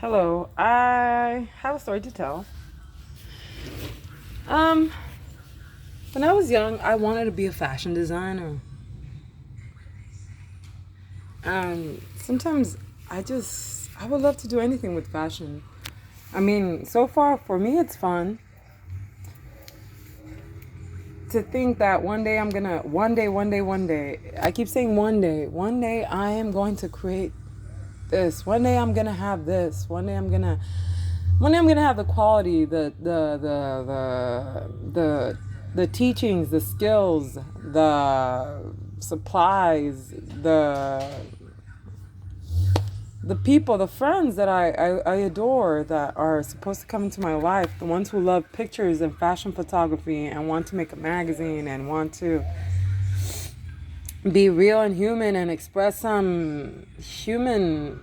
Hello, I have a story to tell. Um, when I was young, I wanted to be a fashion designer. And sometimes I would love to do anything with fashion. I mean, so far for me, it's fun to think that one day, I keep saying one day I am going to create this. One day I'm gonna have this. One day I'm gonna have the quality, the teachings, the skills, the supplies, the people, the friends that I adore that are supposed to come into my life, the ones who love pictures and fashion photography and want to make a magazine and want to be real and human and express some human.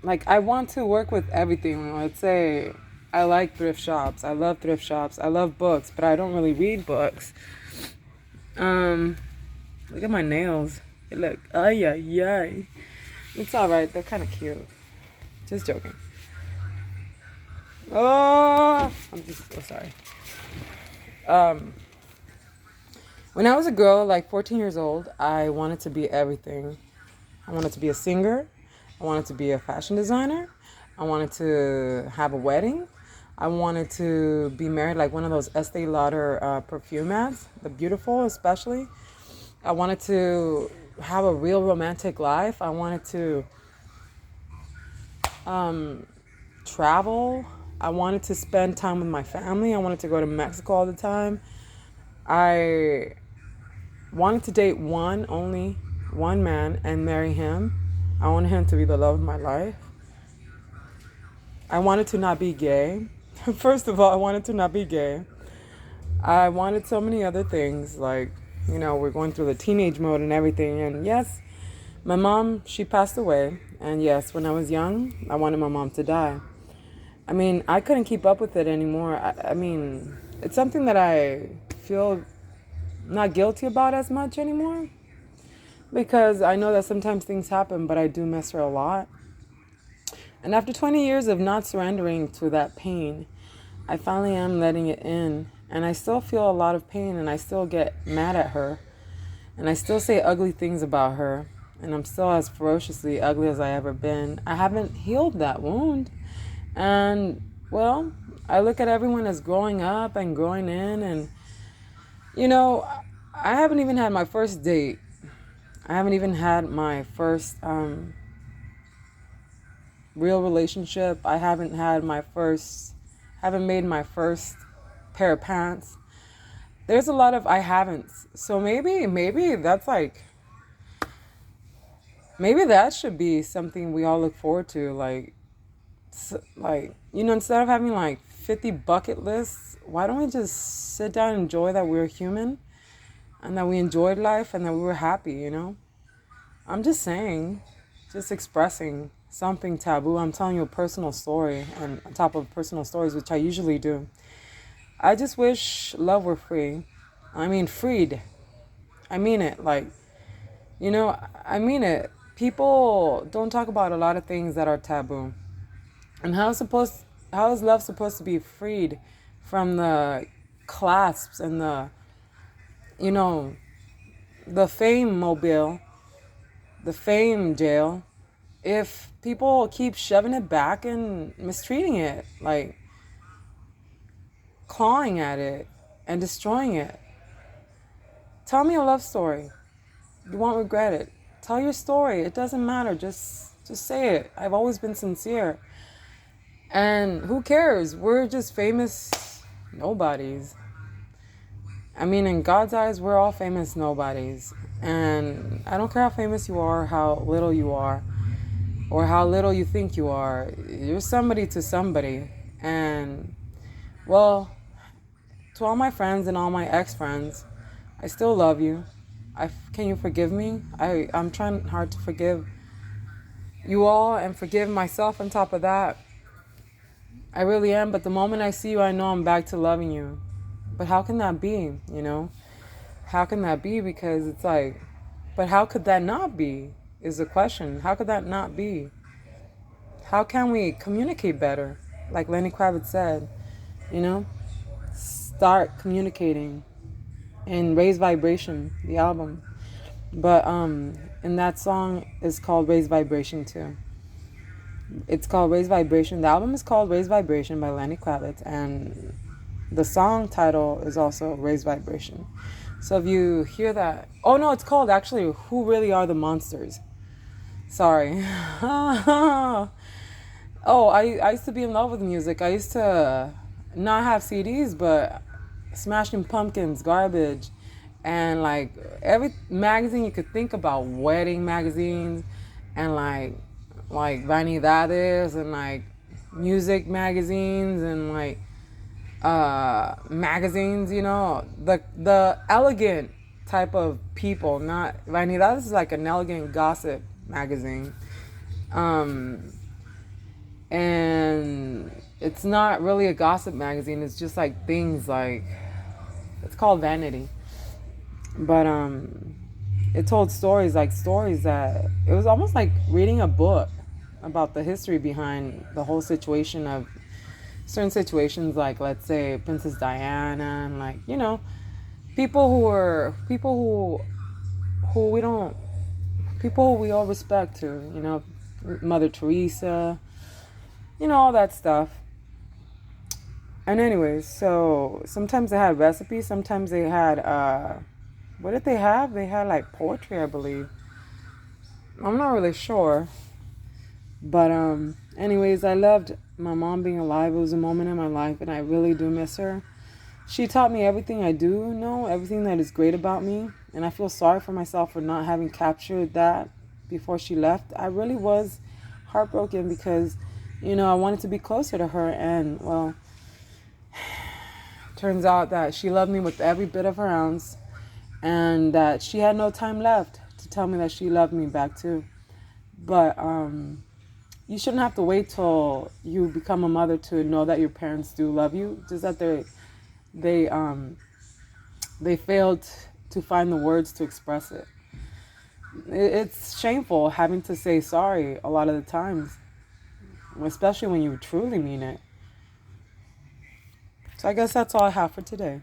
Like, I want to work with everything. Let's say I like thrift shops. I love thrift shops. I love books, but I don't really read books. Um, Look at my nails. They look, ay, ay, ay. It's all right. They're kind of cute. Just joking. Oh, I'm just so sorry. Um, when I was a girl, like 14 years old, I wanted to be everything. I wanted to be a singer. I wanted to be a fashion designer. I wanted to have a wedding. I wanted to be married like one of those Estee Lauder perfume ads, the Beautiful especially. I wanted to have a real romantic life. I wanted to um, travel. I wanted to spend time with my family. I wanted to go to Mexico all the time. I wanted to date only one man and marry him. I wanted him to be the love of my life. I wanted to not be gay. First of all, I wanted to not be gay. I wanted so many other things, like, we're going through the teenage mode and everything. And yes, my mom, she passed away. And yes, when I was young, I wanted my mom to die. I mean, I couldn't keep up with it anymore. I mean, it's something that I feel not guilty about as much anymore because I know that sometimes things happen, but I do miss her a lot. And after 20 years of not surrendering to that pain, I finally am letting it in. And I still feel a lot of pain and I still get mad at her. And I still say ugly things about her. And I'm still as ferociously ugly as I ever been. I haven't healed that wound. And, well, I look at everyone as growing up and growing in. And, you know, I haven't even had my first date. I haven't even had my first real relationship. I haven't made my first pair of pants. There's a lot of I haven'ts. So maybe that's maybe that should be something we all look forward to. Like, instead of having like 50 bucket lists, why don't we just sit down and enjoy that we're human and that we enjoyed life and that we were happy? I'm just saying, just expressing something taboo. I'm telling you a personal story, and on top of personal stories, which I usually do. I just wish love were free. I mean, freed. I mean it. I mean it. People don't talk about a lot of things that are taboo. And how is love supposed to be freed from the clasps and you know, the fame mobile, the fame jail, if people keep shoving it back and mistreating it, like clawing at it and destroying it? Tell me a love story. You won't regret it. Tell your story. It doesn't matter. Just say it. I've always been sincere. And who cares? We're just famous nobodies. I mean, in God's eyes, we're all famous nobodies. And I don't care how famous you are, how little you are, or how little you think you are. You're somebody to somebody. And, well, to all my friends and all my ex-friends, I still love you. Can you forgive me? I'm trying hard to forgive you all and forgive myself on top of that. I really am, but the moment I see you, I know I'm back to loving you. But how can that be? How can that be? Because it's like, but how could that not be is the question. How could that not be? How can we communicate better? Like Lenny Kravitz said, you know, start communicating and Raise Vibration, the album. But and that song is called Raise Vibration too. It's called Raise Vibration. The album is called Raise Vibration by Lenny Kravitz, and the song title is also Raise Vibration. So if you hear that, oh no, it's called actually Who Really Are the Monsters. Sorry. Oh, I used to be in love with music. I used to not have CDs, but Smashing Pumpkins, Garbage, and like every magazine you could think about, wedding magazines, and like Vanidades, and like music magazines, and like magazines. You know, the elegant type of people. Not Vanidades is like an elegant gossip magazine. Um, and it's not really a gossip magazine. It's just like things like it's called Vanity, but it told stories, like stories that it was almost like reading a book about the history behind the whole situation of certain situations, like let's say Princess Diana, and like people who we don't people who we all respect too, Mother Teresa, all that stuff. And anyways, so sometimes they had recipes, sometimes they had what did they have? They had like poetry, I believe. I'm not really sure. But anyways, I loved my mom being alive. It was a moment in my life and I really do miss her. She taught me everything I do know, everything that is great about me, and I feel sorry for myself for not having captured that before she left. I really was heartbroken because I wanted to be closer to her, and well, turns out that she loved me with every bit of her ounce, and that she had no time left to tell me that she loved me back too. But you shouldn't have to wait till you become a mother to know that your parents do love you. Just that they failed to find the words to express it. It's shameful having to say sorry a lot of the times, especially when you truly mean it. So I guess that's all I have for today.